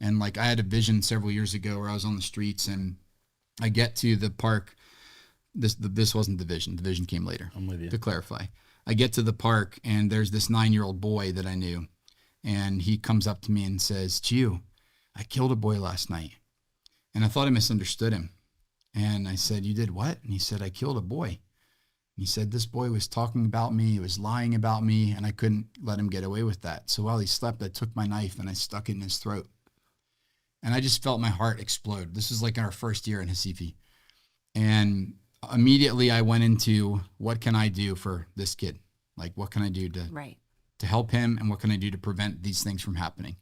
And like I had a vision several years ago where I was on the streets and I get to the park. This wasn't the vision. The vision came later. I'm with you. To clarify, I get to the park and there's this 9-year-old boy that I knew, and he comes up to me and says, "Gio, I killed a boy last night." And I thought I misunderstood him. And I said, "You did what?" And he said, "I killed a boy." And he said, "This boy was talking about me. He was lying about me, and I couldn't let him get away with that. So while he slept, I took my knife and I stuck it in his throat." And I just felt my heart explode. This was like in our first year in Hasifi. And immediately I went into, what can I do for this kid? Like, what can I do to help him? And what can I do to prevent these things from happening?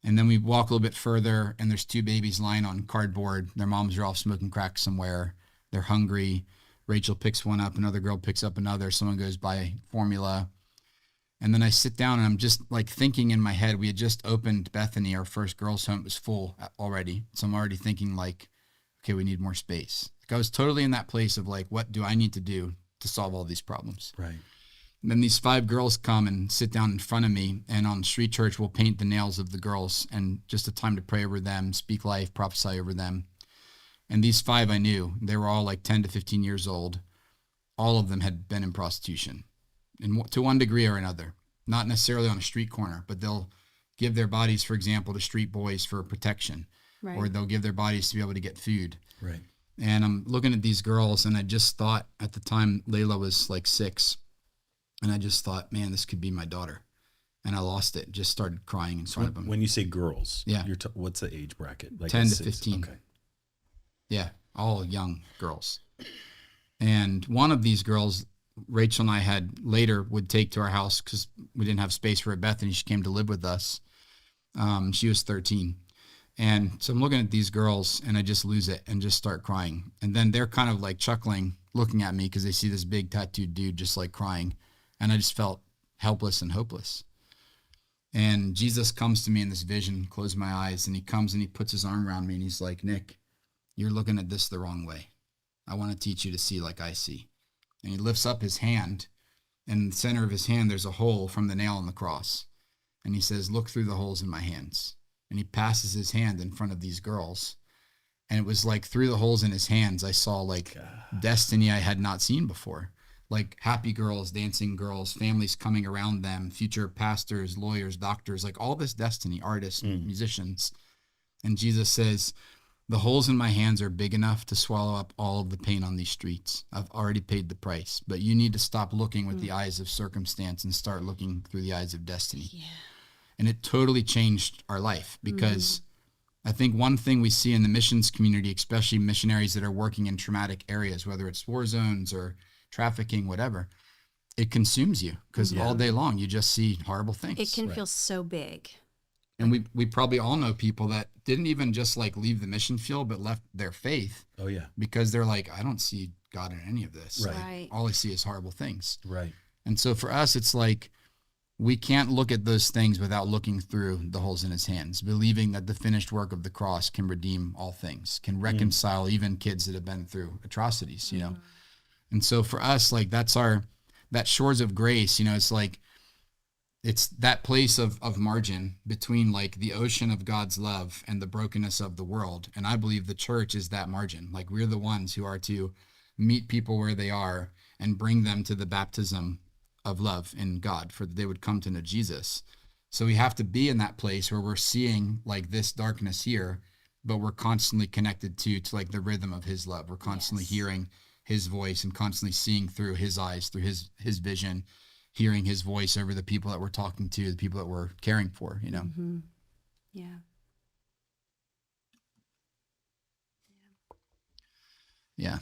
And then we walk a little bit further and there's 2 babies lying on cardboard. Their moms are off smoking crack somewhere. They're hungry. Rachel picks one up. Another girl picks up another. Someone goes buy formula. And then I sit down and I'm just like thinking in my head, we had just opened Bethany, our first girls' home. It was full already. So I'm already thinking like, okay, we need more space. Like I was totally in that place of like, what do I need to do to solve all these problems? Right. And then these 5 girls come and sit down in front of me, and on Street Church, we'll paint the nails of the girls and just a time to pray over them, speak life, prophesy over them. And these 5 I knew, they were all like 10 to 15 years old. All of them had been in prostitution to one degree or another, not necessarily on a street corner, but they'll give their bodies, for example, to street boys for protection, or they'll give their bodies to be able to get food. Right. And I'm looking at these girls, and I just thought at the time Layla was like 6. And I just thought, man, this could be my daughter. And I lost it. Just started crying in front of them. When you say girls, yeah, what's the age bracket? Like 10 to 15. Okay. Yeah, all young girls. And one of these girls, Rachel and I had later would take to our house because we didn't have space for her at Bethany. She came to live with us. She was 13. And so I'm looking at these girls and I just lose it and just start crying. And then they're kind of like chuckling, looking at me because they see this big tattooed dude just like crying. And I just felt helpless and hopeless. And Jesus comes to me in this vision, close my eyes, and he comes and he puts his arm around me and he's like, "Nick, you're looking at this the wrong way. I want to teach you to see like I see." And he lifts up his hand, and in the center of his hand, there's a hole from the nail on the cross. And he says, "Look through the holes in my hands." And he passes his hand in front of these girls. And it was like through the holes in his hands, I saw like destiny I had not seen before. Like happy girls, dancing girls, families coming around them, future pastors, lawyers, doctors, like all this destiny, artists, musicians. And Jesus says, "The holes in my hands are big enough to swallow up all of the pain on these streets. I've already paid the price, but you need to stop looking with the eyes of circumstance and start looking through the eyes of destiny." Yeah. And it totally changed our life because I think one thing we see in the missions community, especially missionaries that are working in traumatic areas, whether it's war zones or trafficking, whatever, it consumes you because all day long you just see horrible things. It can feel so big. And we probably all know people that didn't even just like leave the mission field, but left their faith. Oh yeah. Because they're like, I don't see God in any of this. Right. All I see is horrible things. Right. And so for us, it's like, we can't look at those things without looking through the holes in his hands, believing that the finished work of the cross can redeem all things, can reconcile even kids that have been through atrocities, you know? And so for us, like that shores of grace, you know, it's like, it's that place of margin between like the ocean of God's love and the brokenness of the world. And I believe the church is that margin. Like we're the ones who are to meet people where they are and bring them to the baptism of love in God for that they would come to know Jesus. So we have to be in that place where we're seeing like this darkness here, but we're constantly connected to like the rhythm of his love. We're constantly hearing his voice and constantly seeing through his eyes, through his vision, hearing his voice over the people that we're talking to, the people that we're caring for, you know? Yeah. Yeah.